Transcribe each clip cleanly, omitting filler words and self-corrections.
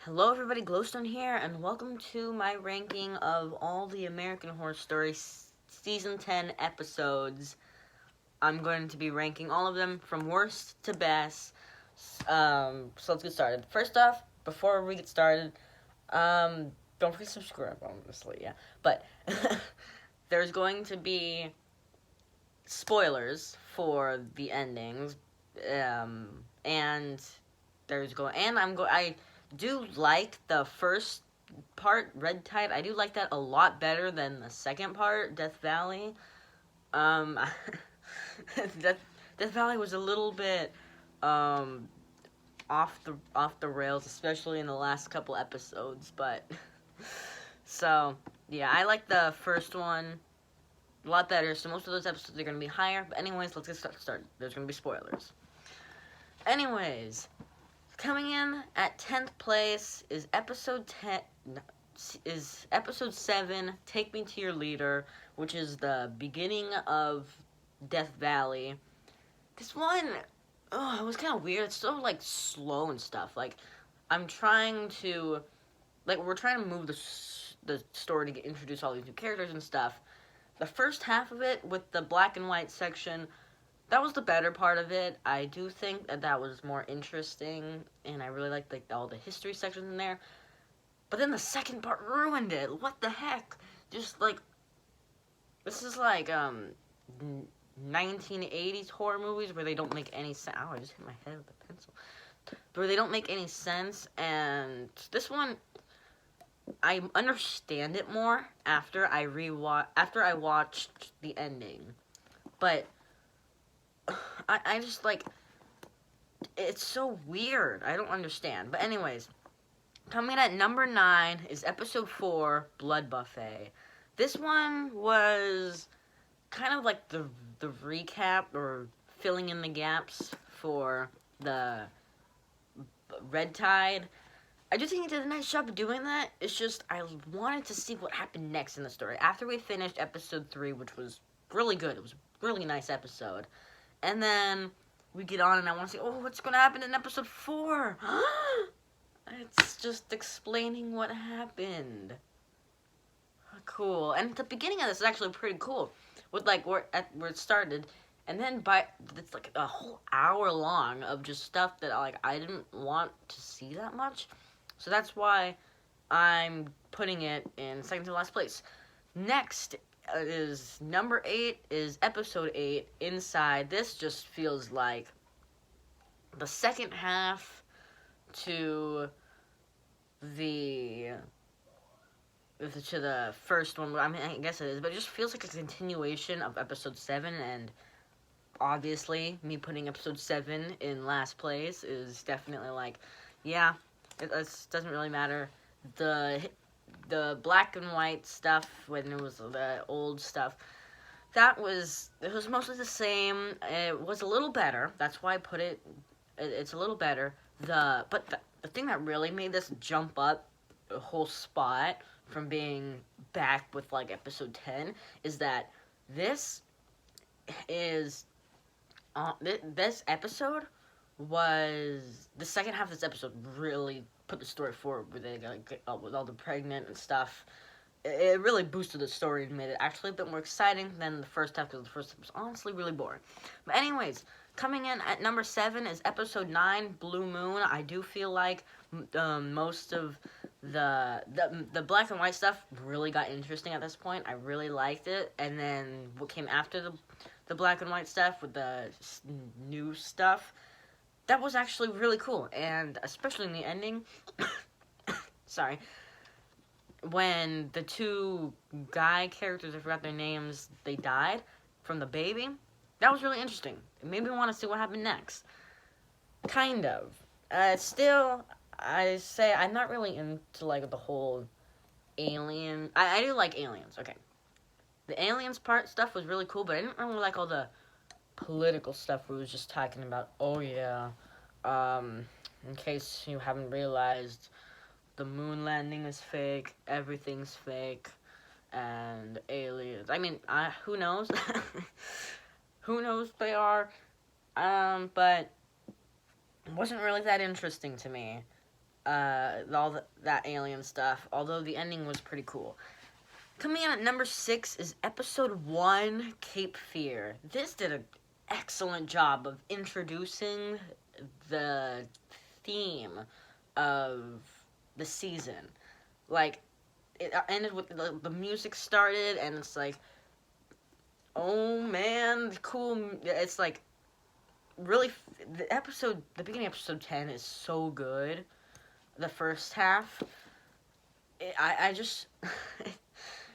Hello everybody, Glowstone here, and welcome to my ranking of all the American Horror Story Season 10 episodes. I'm going to be ranking all of them from worst to best. So let's get started. First off, before we get started, don't forget to subscribe, honestly, yeah. But there's going to be spoilers for the endings, and I do like the first part, Red Tide. I do like that a lot better than the second part, Death Valley. Um, Death, Death Valley was a little bit off the rails, especially in the last couple episodes. But so yeah, I like the first one a lot better. So most of those episodes are gonna be higher. But anyways, let's get started. There's gonna be spoilers. Anyways, coming in at 10th place is episode 7, Take Me to Your Leader, which is the beginning of Death Valley. This one, it was kind of weird. It's so, slow and stuff. I'm trying to, we're trying to move the story to introduce all these new characters and stuff. The first half of it, with the black and white section, that was the better part of it. I do think that was more interesting, and I really liked all the history sections in there. But then the second part ruined it. What the heck? Just this is 1980s horror movies where they don't make any sense. Ow, I just hit my head with a pencil. Where they don't make any sense, and this one, I understand it more after I watched the ending. But I just it's so weird. I don't understand. But anyways, coming at number 9 is episode 4, Blood Buffet. This one was kind of like the recap or filling in the gaps for the Red Tide. I do think he did a nice job of doing that. It's just I wanted to see what happened next in the story. After we finished episode 3, which was really good. It was a really nice episode. And then we get on and I want to see, what's going to happen in episode 4? It's just explaining what happened. Cool. And the beginning of this is actually pretty cool. With where it started. And then it's a whole hour long of just stuff that I didn't want to see that much. So that's why I'm putting it in second to last place. Next is number 8 is episode 8, Inside. This just feels like the second half to the first one. I mean, I guess it is, but it just feels like a continuation of episode 7, and obviously me putting episode 7 in last place is definitely it doesn't really matter. The black and white stuff, when it was the old stuff, it was mostly the same. It was a little better. That's why I put it. It's a little better. But the thing that really made this jump up a whole spot from being back with episode 10 is that this episode was the second half of this episode really put the story forward with with all the pregnant and stuff. It really boosted the story and made it actually a bit more exciting than the first half, because the first half was honestly really boring. But anyways, coming in at number 7 is episode 9, Blue Moon. I do feel like most of the black and white stuff really got interesting at this point. I really liked it, and then what came after the black and white stuff with the new stuff, that was actually really cool. And especially in the ending, sorry, when the two guy characters, I forgot their names, they died from the baby. That was really interesting. It made me want to see what happened next. Kind of. Still, I say I'm not really into the whole alien. I do like aliens. Okay, the aliens stuff was really cool, but I didn't really like all the political stuff where it was just talking about, in case you haven't realized, the moon landing is fake, everything's fake, and aliens. I mean, who knows? Who knows they are? But it wasn't really that interesting to me. that alien stuff, although the ending was pretty cool. Coming in at number 6 is episode 1, Cape Fear. This did an excellent job of introducing the theme of the season. Like, it ended with the music started, and it's like, oh man, cool. It's like, really, the beginning of episode 10 is so good. The first half, I just,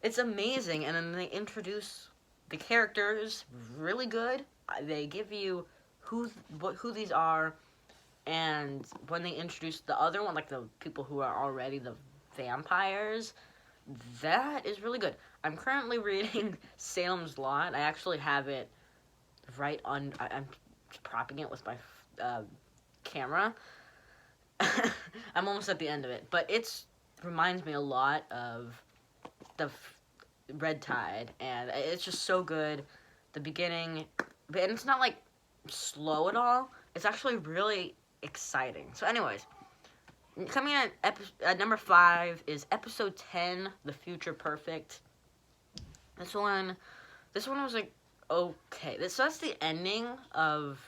it's amazing. And then they introduce the characters really good. They give you who these are, and when they introduce the other one, like the people who are already the vampires, that is really good. I'm currently reading Salem's Lot. I actually have it right on. I'm propping it with my camera. I'm almost at the end of it, but it's reminds me a lot of the Red Tide, and it's just so good. The beginning, and it's not like slow at all. It's actually really exciting. So, anyways, coming in at number 5 is episode 10, The Future Perfect. This one was like okay. So that's the ending of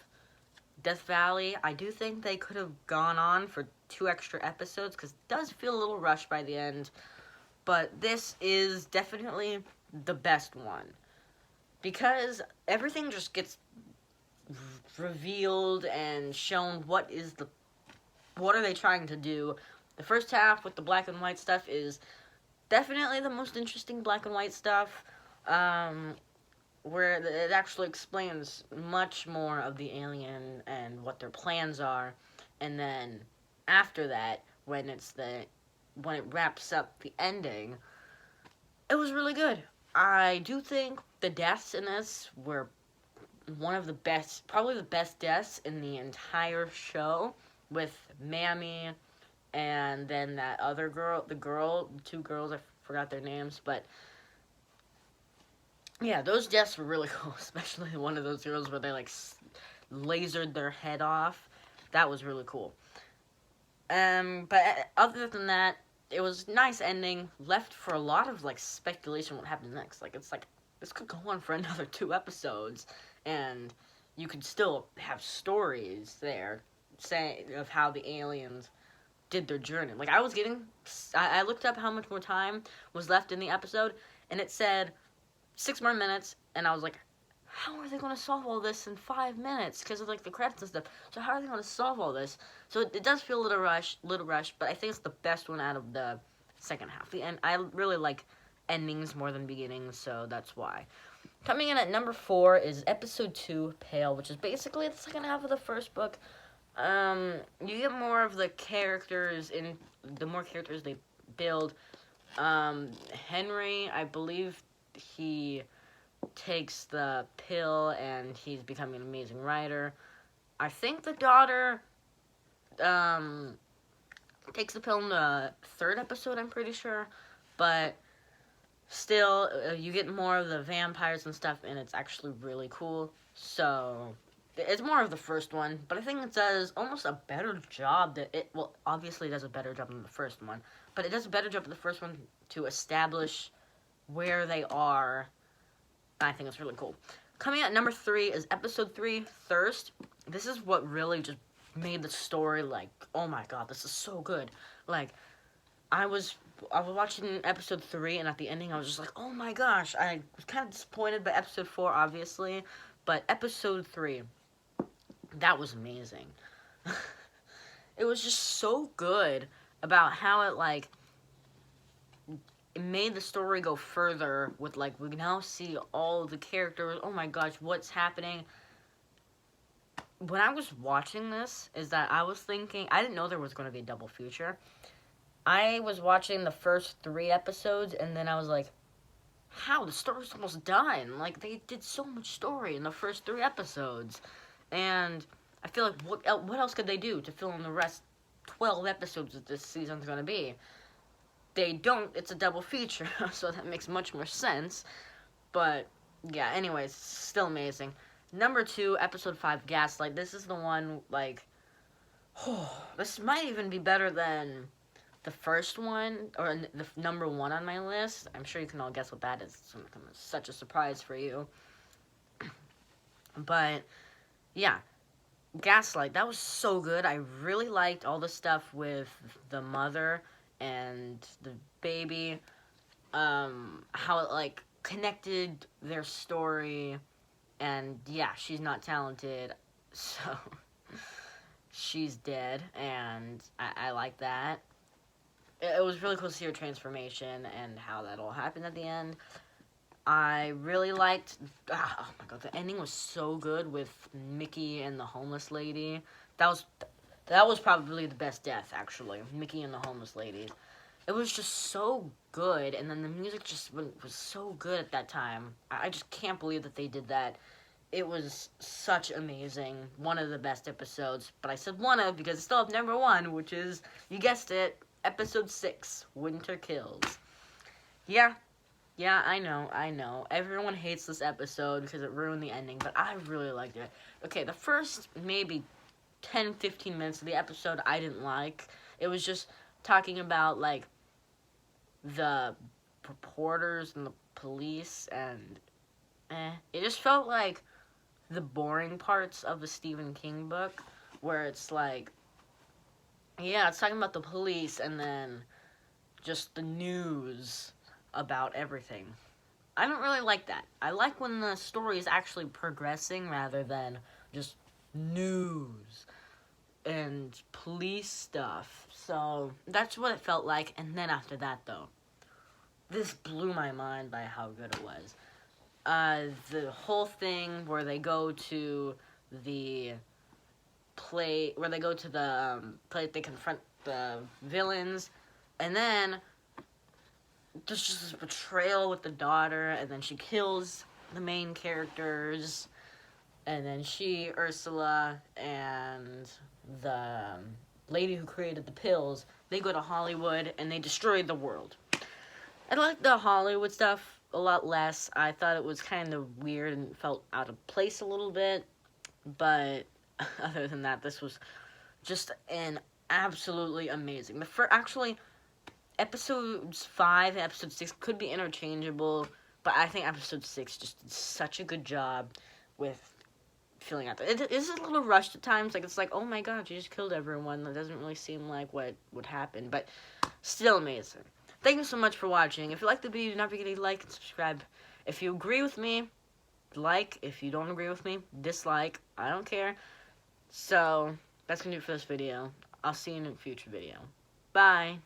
Death Valley. I do think they could have gone on for 2 extra episodes, because it does feel a little rushed by the end. But this is definitely the best one, because everything just gets revealed and shown what are they trying to do. The first half with the black and white stuff is definitely the most interesting black and white stuff, where it actually explains much more of the alien and what their plans are. And then after that, when it wraps up the ending, it was really good. I do think the deaths in this were one of the best, probably the best deaths in the entire show, with Mammy and then that other girl, the 2 girls, I forgot their names, but yeah, those deaths were really cool, especially one of those girls where they like lasered their head off. That was really cool. But other than that, it was nice ending, left for a lot of like speculation what happens next. Like, it's like this could go on for another 2 episodes, and you could still have stories there saying of how the aliens did their journey. Like, I looked up how much more time was left in the episode, and it said 6 more minutes, and I was like, how are they going to solve all this in 5 minutes? Because of like the credits and stuff. So how are they going to solve all this? So it does feel a little rushed, but I think it's the best one out of the second half. And I really like endings more than beginnings, so that's why. Coming in at number 4 is episode 2, Pale, which is basically the second half of the first book. You get more of the characters, the more characters they build. Henry, I believe he takes the pill and he's becoming an amazing writer. I think the daughter takes the pill in the 3rd episode, I'm pretty sure. But still, you get more of the vampires and stuff, and it's actually really cool. So it's more of the first one, but I think it does almost a better job obviously it does a better job than the first one, but it does a better job than the first one to establish where they are. I think it's really cool. Coming at number 3 is episode 3, Thirst. This is what really just made the story like, oh my god, this is so good. Like, I was watching episode 3, and at the ending I was just like, oh my gosh. I was kind of disappointed by episode 4, obviously, but episode 3, that was amazing. It was just so good about how it made the story go further with, like, we now see all the characters. Oh my gosh, what's happening? When I was watching this, is that I was thinking, I didn't know there was going to be a double feature. I was watching the first 3 episodes, and then I was like, how? The story's almost done. Like, they did so much story in the first 3 episodes. And I feel like, what else could they do to fill in the rest 12 episodes that this season's going to be? They don't. It's a double feature, so that makes much more sense. But, yeah, anyways, still amazing. Number 2, episode 5, Gaslight. This is the one, like, This might even be better than the first one, or the number one on my list. I'm sure you can all guess what that is. It's such a surprise for you. But, yeah. Gaslight, that was so good. I really liked all the stuff with the mother and the baby. How it, like, connected their story. And, yeah, she's not talented, so she's dead, and I like that. It was really cool to see her transformation and how that all happened at the end. I really liked, oh my god, the ending was so good with Mickey and the homeless lady. That was probably the best death, actually. Mickey and the homeless lady. It was just so good, and then the music just was so good at that time. I just can't believe that they did that. It was such amazing. One of the best episodes, but I said one of because it's still up number one, which is, you guessed it, episode 6, Winter Kills. Yeah, I know. Everyone hates this episode because it ruined the ending, but I really liked it. Okay, the first maybe 10, 15 minutes of the episode I didn't like. It was just talking about, like, the reporters and the police, and it just felt like the boring parts of the Stephen King book, where it's like, yeah, it's talking about the police and then just the news about everything. I don't really like that. I like when the story is actually progressing rather than just news and police stuff. So that's what it felt like. And then after that, though, this blew my mind by how good it was. The whole thing where they go to the play, where they go to the play, they confront the villains, and then there's just this betrayal with the daughter, and then she kills the main characters, and then she, Ursula, and the lady who created the pills, they go to Hollywood, and they destroy the world. I like the Hollywood stuff a lot less. I thought it was kind of weird and felt out of place a little bit, but other than that, this was just an absolutely amazing. Actually, episodes 5 and episode 6 could be interchangeable, but I think episode 6 just did such a good job with filling out. It is a little rushed at times. Like, it's like, oh my god, you just killed everyone. That doesn't really seem like what would happen, but still amazing. Thank you so much for watching. If you like the video, do not forget to like and subscribe. If you agree with me, like. If you don't agree with me, dislike. I don't care. So, that's going to do it for this video. I'll see you in a future video. Bye.